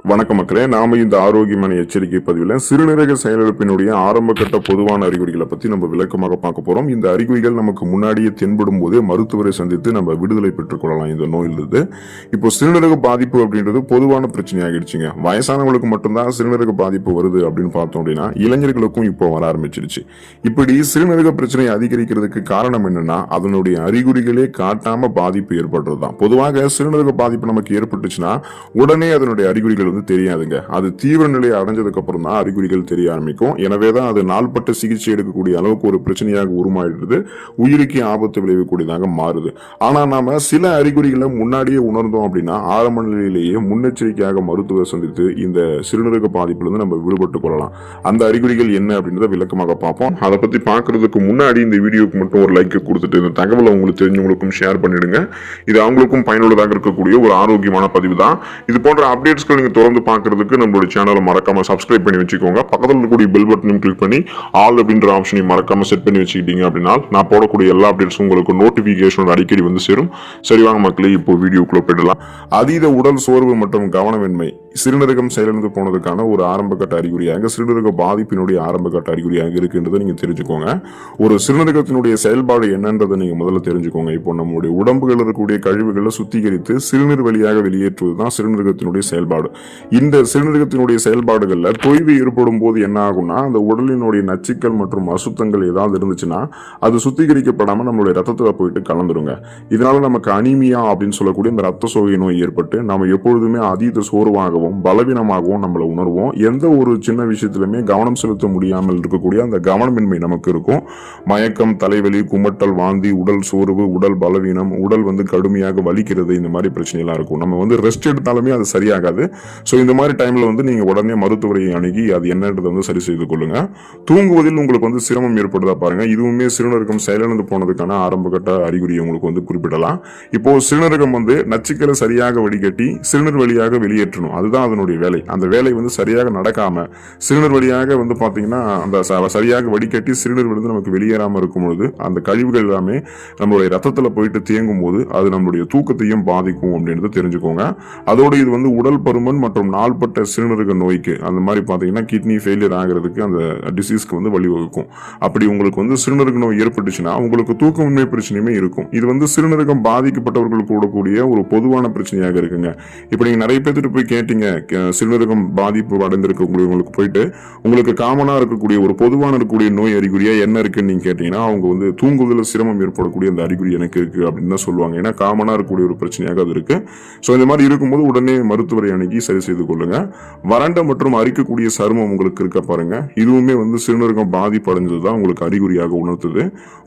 வணக்கம் மக்களே, நாம இந்த ஆரோக்கியமான எச்சரிக்கை பதிவில் சிறுநீரக செயலிழப்பினுடைய ஆரம்ப கட்ட பொதுவான அறிகுறிகளை பத்தி நம்ம விளக்கமாக பார்க்க போறோம். இந்த அறிகுறிகள் நமக்கு முன்னாடியே தென்படும் போதே மருத்துவரை சந்தித்து நம்ம விடுதலை பெற்றுக் கொள்ளலாம் இந்த நோயிலிருந்து. இப்போ சிறுநீரக பாதிப்பு அப்படின்றது பொதுவான பிரச்சனை ஆகிடுச்சுங்க. வயசானவங்களுக்கு மட்டும்தான் சிறுநீரக பாதிப்பு வருது அப்படின்னு பார்த்தோம் அப்படின்னா இளைஞர்களுக்கும் இப்போ வர ஆரம்பிச்சிருச்சு. இப்படி சிறுநீரக பிரச்சனை அதிகரிக்கிறதுக்கு காரணம் என்னன்னா அதனுடைய அறிகுறிகளே காட்டாம பாதிப்பு ஏற்படுறதுதான். பொதுவாக சிறுநீரக பாதிப்பு நமக்கு ஏற்பட்டுச்சுன்னா உடனே அதனுடைய அறிகுறிகள் தெரியாதுங்க. அது தீவிர நிலையை அடைஞ்சதுக்கு அப்புறம் தான் அறிகுறிகள் தெரிய ஆரம்பிக்கும். எனவேதான் அது நாள்பட்ட சிகிச்சை எடுக்கக்கூடிய அளவுக்கு ஒரு பிரச்சனையாக உருமாறிடுது, உயிருக்கு ஆபத்து விளைவிக்கூடியதாக மாறுது. ஆனா நாம சில அறிகுறிகளை முன்னாடியே உணர்ந்தோம் அப்படின்னா ஆரம்ப நிலையிலேயே முன்னெச்சரிக்கையாக மருத்துவர் சந்தித்து இந்த சிறுநீரக பாதிப்பிலிருந்து நம்ம விடுபட்டுக் கொள்ளலாம். அந்த அறிகுறிகள் என்ன அப்படின்றத விளக்கமாக பார்ப்போம். அதை பத்தி பார்க்கறதுக்கு முன்னாடி இந்த வீடியோக்கு மட்டும் ஒரு லைக் கொடுத்துட்டு இந்த தகவலை உங்களுக்கு தெரிஞ்சவங்களுக்கும் ஷேர் பண்ணிடுங்க. இது அவங்களுக்கும் பயனுள்ளதாக இருக்கக்கூடிய ஒரு ஆரோக்கியமான பதிவு தான். இது போன்ற அப்டேட்ஸ்கள் நீங்க தொடர்ந்து பார்க்கிறதுக்கு நம்மளுடைய சேனலை மறக்காம சப்ஸ்கிரைப் பண்ணி வச்சுக்கோங்க. பக்கத்தில் இருக்கக்கூடிய பெல் பட்டனையும் கிளிக் பண்ணி ஆல் அப்படின்ற ஆப்ஷனையும் மறக்காம செட் பண்ணி வச்சுக்கிட்டீங்க அப்படின்னா நான் போடக்கூடிய எல்லா அப்டேட்ஸும் உங்களுக்கு நோட்டிபிகேஷன் அடிக்கடி வந்து சேரும். சரிவாங்க மக்களே, இப்போ வீடியோக்குள்ள போயிடலாம். அதீத உடல் சோர்வு மற்றும் கவனமின்மை சிறுநீரகம் செயலிழந்து போனதுக்கான ஒரு ஆரம்ப கட்ட அறிகுறியாக, சிறுநீரக பாதிப்பினுடைய ஆரம்ப கட்ட அறிகுறியாக இருக்குன்றதை நீங்க தெரிஞ்சுக்கோங்க. ஒரு சிறுநீரகத்தினுடைய செயல்பாடு என்னன்றதை நீங்க முதல்ல தெரிஞ்சுக்கோங்க. இப்போ நம்மளுடைய உடம்புகள் இருக்கக்கூடிய கழிவுகளை சுத்திகரித்து சிறுநீர் வழியாக வெளியேற்றுவதுதான் சிறுநீரகத்தினுடைய செயல்பாடு. இந்த சிறுநீரகத்தினுடைய செயல்பாடுகள்ல தொய்வு ஏற்படும் போது என்ன ஆகும்னா அந்த உடலினுடைய நச்சுக்கள் மற்றும் அசுத்தங்கள் ஏதாவது இருந்துச்சுன்னா அது சுத்திகரிக்கப்படாம நம்மளுடைய ரத்தத்துல போயிட்டு கலந்துருங்க. இதனால நமக்கு அனீமியா அப்படின்னு சொல்லக்கூடிய இந்த ரத்த சோகை நோய் ஏற்பட்டு நம்ம எப்பொழுதுமே அதீத சோர்வாகவும் பலவீனமாகவும் நம்மளை உணர்வோம். எந்த ஒரு சின்ன விஷயத்திலுமே கவனம் செலுத்த முடியாமல் இருக்கக்கூடிய அந்த கவனமின்மை நமக்கு இருக்கும். மயக்கம், தலைவலி, குமட்டல், வாந்தி, உடல் சோர்வு, உடல் பலவீனம், உடல் கடுமையாக வலிக்கிறது, இந்த மாதிரி பிரச்சனைலாம் இருக்கும். நம்ம ரெஸ்ட் எடுத்தாலுமே அது சரியாகாது. ஸோ இந்த மாதிரி டைம்ல நீங்க உடனே மருத்துவரை அணுகி அது என்னன்றதை சரி செய்து கொள்ளுங்க. தூங்குவதில் உங்களுக்கு சிரமம் ஏற்படுதா பாருங்க. இதுவுமே சிறுநீரகம் செயலிழந்து போனதுக்கான ஆரம்ப கட்ட அறிகுறி உங்களுக்கு குறிப்பிடலாம். இப்போ சிறுநீரகம் நச்சுக்களை சரியாக வடிகட்டி சிறுநீர் வழியாக வெளியேற்றணும். அதுதான் அதனுடைய வேலை. அந்த வேலை சரியாக நடக்காம சிறுநீர் வழியாக பாத்தீங்கன்னா அந்த சரியாக வடிகட்டி சிறுநீர் நமக்கு வெளியேறாம இருக்கும் பொழுது அந்த கழிவுகள் எல்லாமே நம்மளுடைய ரத்தத்துல போயிட்டு தேங்கும் போது அது நம்மளுடைய தூக்கத்தையும் பாதிக்கும் அப்படின்றத தெரிஞ்சுக்கோங்க. அதோடு இது உடல் பருமன் மற்றும் நாள்பட்ட சிறுநீரக நோய்க்கு, அந்த மாதிரி பாத்தீங்கன்னா கிட்னி ஃபெயிலியர் ஆகிறதுக்கு, அந்த டிசீஸ்க்கு வழிவகுக்கும். அப்படி உங்களுக்கு சிறுநீரக நோய் ஏற்பட்டுச்சுன்னா உங்களுக்கு தூக்கமின்மை பிரச்சனையுமே இருக்கும். இது சிறுநீரகம் பாதிக்கப்பட்டவர்களுக்கு கூடக்கூடிய ஒரு பொதுவான பிரச்சனையாக இருக்குங்க. இப்ப நீங்க நிறைய பேர்த்துட்டு போய் கேட்டீங்க, சிறுநீரகம் பாதிப்பு அடைந்திருக்கக்கூடியவங்களுக்கு போயிட்டு உங்களுக்கு காமனா இருக்கக்கூடிய ஒரு பொதுவான இருக்கக்கூடிய நோய் அறிகுறியா என்ன இருக்குன்னு நீங்க கேட்டீங்கன்னா அவங்க தூங்குவதில் சிரமம் ஏற்படக்கூடிய அந்த அறிகுறி எனக்கு இருக்கு அப்படின்னு தான் சொல்லுவாங்க. ஏன்னா காமனா இருக்கக்கூடிய ஒரு பிரச்சனையாக அது இருக்கு. ஸோ இந்த மாதிரி இருக்கும்போது உடனே மருத்துவரை அணுகி சரி செய்து கொள்ளுங்க. வறண்ட மற்றும் அரிக்கக்கூடிய சருமம் உங்களுக்கு இருக்க பாருங்க. இதுவுமே சிறுநீரகம் பாதிப்பு அடைஞ்சதுதான் உங்களுக்கு அறிகுறியாக உணர்த்துது.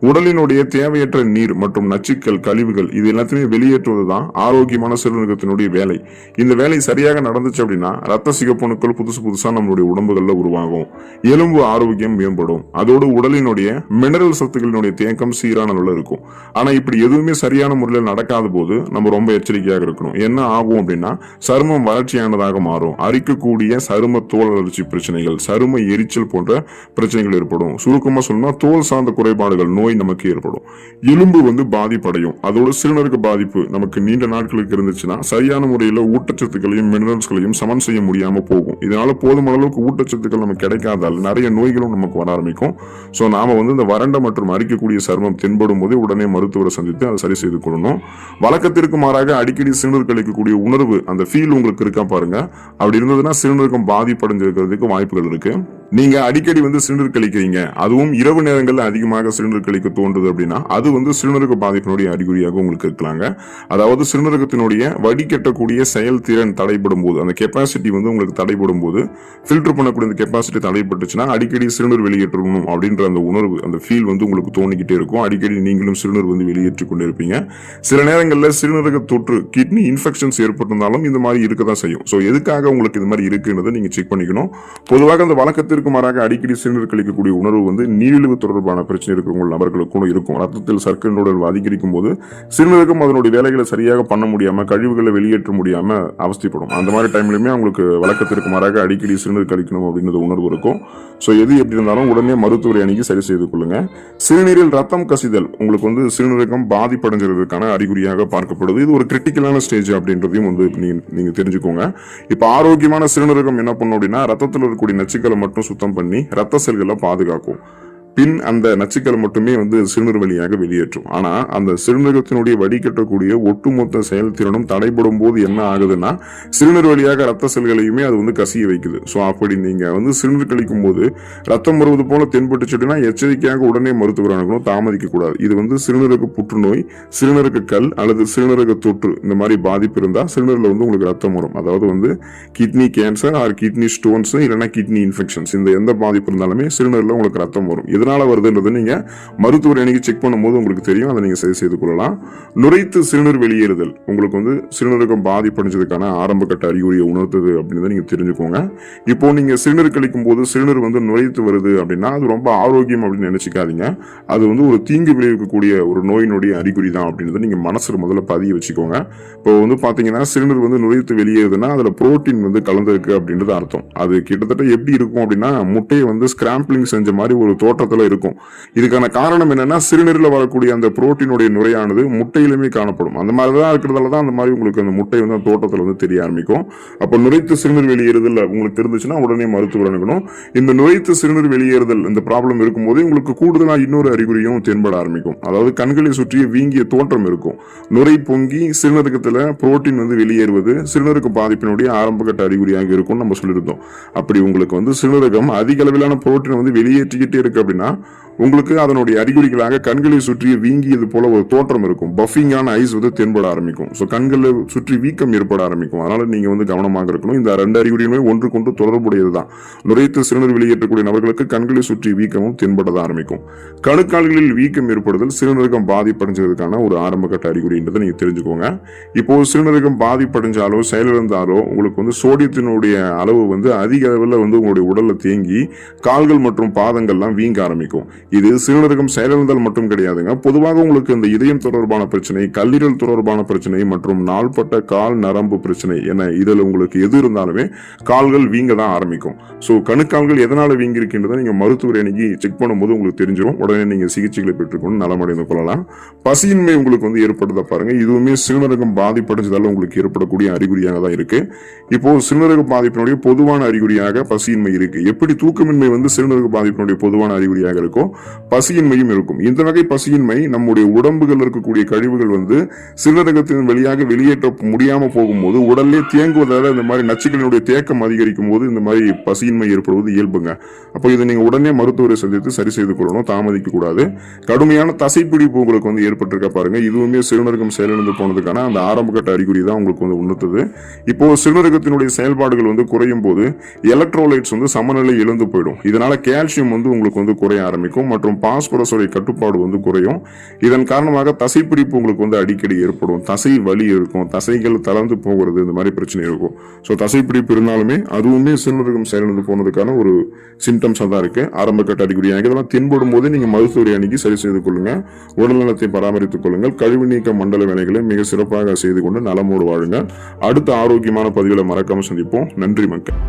உடலினுடைய தேவையற்ற நீர் மற்றும் நச்சுக்கள், கழிவுகள் இது எல்லாத்தையுமே வெளியேற்றுவதுதான் ஆரோக்கியமான சிறுநீரகத்தினுடைய வேலை. இந்த வேலை சரியாக நடந்துச்சு அப்படின்னா ரத்த சிகப்பணுக்கள் புதுசா நம்மளுடைய உடம்புகள்ல உருவாகும். எலும்பு ஆரோக்கியம் மேம்படும். அதோடு உடலினுடைய மினரல் சத்துக்களினுடைய தேக்கம் சீரான அளவில் இருக்கும். ஆனா இப்படி எதுவுமே சரியான முறையில் நடக்காத போது நம்ம ரொம்ப எச்சரிக்கையாக இருக்கணும். என்ன ஆகும் அப்படின்னா சருமம் வறட்சியானதாக மாறும். அரிக்கக்கூடிய சரும தோல் அலர்ச்சி பிரச்சனைகள், சரும எரிச்சல் போன்ற பிரச்சனைகள் ஏற்படும். சுருக்கமா சொன்னா தோல் சார்ந்த குறைபாடுகள், நோய் நமக்கு ஏற்படும். எலும்பு பாதிப்படையும். அதோட சிறுநீரக பாதிப்பு நமக்கு நீண்ட நாட்களுக்கு இருந்துச்சுன்னா சரியான முறையில் ஊட்டச்சத்துக்களையும் மினரல்ஸ்களையும் சமன் செய்ய முடியாம போகும். இதனால போதுமான அளவுக்கு ஊட்டச்சத்துக்கள் நமக்கு கிடைக்காதால் நிறைய நோய்களும் நமக்கு வர ஆரம்பிக்கும். ஸோ நாம இந்த வறண்ட மற்றும் அரிக்கக்கூடிய சருமம் தென்படும் போதே உடனே மருத்துவரை சந்தித்து அதை சரி செய்து கொள்ளணும். வழக்கத்திற்கு மாறாக அடிக்கடி சிறுநீர் கழிக்கக்கூடிய உணர்வு, அந்த ஃபீல் உங்களுக்கு இருக்கா பாருங்க. அப்படி இருந்ததுன்னா சிறுநீரகம் பாதிப்படைஞ்சிருக்கிறதுக்கு வாய்ப்புகள் இருக்கு. நீங்க அடிக்கடி சிறுநீர் கழிக்கிறீங்க, அதுவும் இரவு நேரங்களில் அதிகமாக சிறுநீர் கழிக்க தோன்றுது அப்படின்னா அது சிறுநீரக பாதிப்பினுடைய அறிகுறியாக உங்களுக்கு இருக்கலாங்க. அதாவது சிறுநீரகத்தினுடைய வடிகட்டக்கூடிய செயல்திறன் தடைபடும் போது, அந்த கெப்பாசிட்டி உங்களுக்கு தடைபடும் போது, ஃபில்டர் பண்ணக்கூடிய அந்த கெப்பாசிட்டி தடைப்பட்டுச்சுன்னா அடிக்கடி சிறுநீர் வெளியேற்றணும் அப்படின்ற அந்த உணர்வு, அந்த ஃபீல் உங்களுக்கு தோணிக்கிட்டே இருக்கும். அடிக்கடி நீங்களும் சிறுநீர் வெளியேற்றி கொண்டே இருப்பீங்க. சில நேரங்களில் சிறுநீரக தொற்று, கிட்னி இன்ஃபெக்ஷன்ஸ் ஏற்பட்டிருந்தாலும் இந்த மாதிரி இருக்கதான் செய்யும். ஸோ எதுக்காக உங்களுக்கு இந்த மாதிரி இருக்குன்றதை நீங்க செக் பண்ணிக்கணும். பொதுவாக அந்த வழக்கத்திற்கு வழக்கத்திற்கு மாறாக அடிக்கடி சிறுநீர் கழிக்கக்கூடிய உணர்வு வந்து நீரிழிவு தொடர்பான பிரச்சனை இருக்கிறவங்க நபர்களுக்கும் இருக்கும். ரத்தத்தில் சர்க்கரை அளவு அதிகரிக்கும் போது சிறுநீரகம் அதனுடைய வேலைகளை சரியாக பண்ண முடியாம, கழிவுகளை வெளியேற்ற முடியாம அவஸ்தைப்படும். அந்த மாதிரி டைம்லயுமே அவங்களுக்கு வழக்கத்திற்கு மாறாக அடிக்கடி சிறுநீர் கழிக்கணும் அப்படின்றது உணர்வு இருக்கும். ஸோ எது எப்படி இருந்தாலும் உடனே மருத்துவரை அணுகி சரி செய்து கொள்ளுங்க. சிறுநீரில் ரத்தம் கசிதல் உங்களுக்கு வந்து சிறுநீரகம் பாதிப்படைஞ்சிருக்கான அறிகுறியாக பார்க்கப்படுது. இது ஒரு கிரிட்டிக்கலான ஸ்டேஜ் அப்படின்றதையும் வந்து நீங்க தெரிஞ்சுக்கோங்க. இப்ப ஆரோக்கியமான சிறுநீரகம் என்ன பண்ணும் அப்படின்னா ரத்தத்தில் இருக்கக்கூடிய நச்சுக்களை மட்டும் சுத்தம் பண்ணி ரத்த செல்களை பாதுகாக்கும். பின் அந்த நச்சுக்களை மட்டுமே வந்து சிறுநீர் வழியாக வெளியேற்றும். ஆனா அந்த சிறுநீரகத்தினுடைய வடிகட்டக்கூடிய ஒட்டுமொத்த செயல்திறனும் தடைபடும் போது என்ன ஆகுதுன்னா சிறுநீர் வழியாக ரத்த செல்களையுமே அது வந்து கசிய வைக்குது. ஸோ அப்படி நீங்க வந்து சிறுநீர் கழிக்கும் போது ரத்தம் வருவது போல தென்பட்டுச்சுன்னா எச்சரிக்கையாக உடனே மருத்துவர் அணுகணும், தாமதிக்க கூடாது. இது வந்து சிறுநீரக புற்றுநோய், சிறுநீரக கல் அல்லது சிறுநீரக தொற்று இந்த மாதிரி பாதிப்பு இருந்தா சிறுநீரில் வந்து உங்களுக்கு ரத்தம் வரும். அதாவது வந்து kidney cancer R kidney stones இல்லைன்னா கிட்னி இன்ஃபெக்ஷன்ஸ் இந்த எந்த பாதிப்பு இருந்தாலுமே சிறுநீரில் உங்களுக்கு ரத்தம் வரும். எதனால வருதுன்றது நீங்க மருத்துவர் அன்னைக்கு செக் பண்ணும்போது உங்களுக்கு தெரியும். அதை நீங்க சரி செய்து கொள்ளலாம். நுரைத்து சிறுநீர் வெளியேறுதல் உங்களுக்கு வந்து சிறுநீரகம் பாதிப்படைஞ்சதுக்கான ஆரம்ப கட்ட அறிகுறியை உணர்த்துது அப்படின்னு நீங்க தெரிஞ்சுக்கோங்க. இப்போ நீங்க சிறுநீர் கழிக்கும் போது சிறுநீர் வந்து நுரைத்து வருது அப்படின்னா அது ரொம்ப ஆரோக்கியம் அப்படின்னு நினைச்சுக்காதீங்க. அது வந்து ஒரு தீங்கு விளைவிக்கக்கூடிய ஒரு நோயினுடைய அறிகுறி தான் அப்படின்றத நீங்க மனசுல முதல்ல பதிய வச்சுக்கோங்க. இப்போ வந்து பாத்தீங்கன்னா சிறுநீர் வந்து நுரைத்து வெளியேறுதுன்னா அதுல புரோட்டீன் வந்து கலந்துருக்கு அப்படின்றது அர்த்தம். அது கிட்டத்தட்ட எப்படி இருக்கும் அப்படின்னா முட்டையை வந்து ஸ்கிராம்பிளிங் செஞ்ச மாதிரி ஒரு தோற்றத்துல இருக்கும். இதுக்கான காரணம் என்னன்னா சிறுநீரில் வரக்கூடிய அந்த புரோட்டீனுடைய நுரையானது முட்டையிலுமே காணப்படும். அந்த மாதிரி தான் இருக்கிறதால தான் அந்த மாதிரி உங்களுக்கு அந்த முட்டை வந்து தோட்டத்தில் வந்து தெரிய ஆரம்பிக்கும். அப்போ நுரைத்து சிறுநீர் வெளியேறுதல் உங்களுக்கு தெரிஞ்சுச்சுன்னா உடனே மருத்துவர் அணுகணும். இந்த நுரைத்து சிறுநீர் வெளியேறுதல் இந்த ப்ராப்ளம் இருக்கும்போது உங்களுக்கு கூடுதலா இன்னொரு அறிகுறியும் தென்பட ஆரம்பிக்கும். அதாவது கண்களை சுற்றிய வீங்கிய தோற்றம் இருக்கும். நுரை பொங்கி சிறுநீரகத்துல புரோட்டீன் வந்து வெளியேறுவது சிறுநீரக பாதிப்பினுடைய ஆரம்ப கட்ட அறிகுறியாக இருக்கும் நம்ம சொல்லியிருந்தோம். அப்படி உங்களுக்கு வந்து சிறுநீரகம் அதிக அளவிலான புரோட்டீன் வந்து வெளியேற்றிக்கிட்டே இருக்கு அப்படின்னா உங்களுக்கு அதனுடைய அறிகுறிகளாக கண்களை சுற்றி வீங்கியது போல ஒரு தோற்றம் இருக்கும். பஃபிங்கான ஐஸ் வந்து தென்பட ஆரம்பிக்கும். ஸோ கண்களை சுற்றி வீக்கம் ஏற்பட ஆரம்பிக்கும். அதனால நீங்க வந்து கவனமாக இருக்கணும். இந்த ரெண்டு அறிகுறியுமே ஒன்றுக்கொன்று தொடர்புடையது தான். நுரைத்து சிறுநீர் வெளியேற்றக்கூடிய நபர்களுக்கு கண்களை சுற்றி வீக்கமும் தென்பட ஆரம்பிக்கும். கணுக்கால்களில் வீக்கம் ஏற்படுதல் சிறுநீரகம் பாதிப்படைஞ்சதுக்கான ஒரு ஆரம்ப கட்ட அறிகுறின்றதை நீங்க தெரிஞ்சுக்கோங்க. இப்போ சிறுநீரகம் பாதிப்படைஞ்சாலோ செயலிழந்தாலோ உங்களுக்கு வந்து சோடியத்தினுடைய அளவு வந்து அதிக அளவில் வந்து உங்களுடைய உடல்ல தேங்கி கால்கள் மற்றும் பாதங்கள்லாம் வீங்க ஆரம்பிக்கும். இது சிறுநீரகம் செயலிழந்தால் மட்டும் கிடையாதுங்க. பொதுவாக உங்களுக்கு இந்த இதயம் தொடர்பான பிரச்சனை, கல்லீரல் தொடர்பான பிரச்சனை மற்றும் நாள்பட்ட கால் நரம்பு பிரச்சனை என இதில் உங்களுக்கு எது இருந்தாலுமே கால்கள் வீங்க தான் ஆரம்பிக்கும். ஸோ கணுக்கால்கள் எதனால வீங்கி இருக்கின்றதை நீங்க மருத்துவர் அன்னைக்கு செக் பண்ணும்போது உங்களுக்கு தெரிஞ்சிடும். உடனே நீங்க சிகிச்சைகளை பெற்றுக்கொண்டு நலமடைந்து கொள்ளலாம். பசியின்மை உங்களுக்கு வந்து ஏற்படுத்த பாருங்க. இதுவுமே சிறுநீரகம் பாதிப்படைஞ்சதால உங்களுக்கு ஏற்படக்கூடிய அறிகுறியாக தான் இருக்கு. இப்போ சிறுநீரக பாதிப்பினுடைய பொதுவான அறிகுறியாக பசியின்மை இருக்கு. எப்படி தூக்கமின்மை வந்து சிறுநீரக பாதிப்பினுடைய பொதுவான அறிகுறியாக இருக்கும், பசியின்மையும் இருக்கும். இந்த வகை பசியின்மை நம்முடைய உடம்புகள் இருக்கக்கூடிய கழிவுகள் வந்து சிறுநீரகத்தின் வழியாக வெளியேற்ற முடியாம போகும்போது உடல்லே தேங்குவதால இந்த மாதிரி நச்சுக்களினுடைய தேக்கம் அதிகரிக்கும் போது இந்த மாதிரி பசியின்மை ஏற்படுவது இயல்புங்க. அப்போ இதை நீங்க உடனே மருத்துவரை சந்தித்து சரி செய்து கொள்ளணும், தாமதிக்க கூடாது. கடுமையான தசைப்பிடிப்பு உங்களுக்கு வந்து ஏற்பட்டிருக்க பாருங்க. இதுவுமே சிறுநீரகம் செயலிழந்து போனதுக்கான அந்த ஆரம்ப கட்ட அறிகுறி தான் உங்களுக்கு வந்து உணர்த்துது. இப்போ சிறுநீரகத்தினுடைய செயல்பாடுகள் வந்து குறையும் போது எலக்ட்ரோலைட்ஸ் வந்து சமநிலை இழந்து போயிடும். இதனால கால்சியம் வந்து உங்களுக்கு வந்து குறைய ஆரம்பிக்கும் மற்றும் பாஸ்பரஸோட கட்டுப்பாடு வந்து குறையும். இதன் காரணமாக தசைப்பிடிப்பு உங்களுக்கு வந்து அடிக்கடி ஏற்படும். தசை வலி இருக்கும், தசைகள் தளர்ந்து போகிறது, இந்த மாதிரி பிரச்சனை இருக்கும். ஸோ தசைப்பிடிப்பு இருந்தாலுமே அதுவுமே சிறுநீரகம் செயலிழந்து போனதுக்கான ஒரு சிம்டம்ஸாக தான் இருக்கு. ஆரம்ப கட்ட அறிகுறியாக இதெல்லாம் தென்படும் போது நீங்க மருத்துவரை அணுகி சரி செய்து கொள்ளுங்க. உடல்நலத்தை பராமரித்துக் கொள்ளுங்கள். கழிவு நீக்க மண்டல வேலைகளை மிக சிறப்பாக செய்து கொண்டு நலமோடு வாழுங்க. அடுத்த ஆரோக்கியமான பதிவுகளை மறக்காம சந்திப்போம். நன்றி மக்கள்.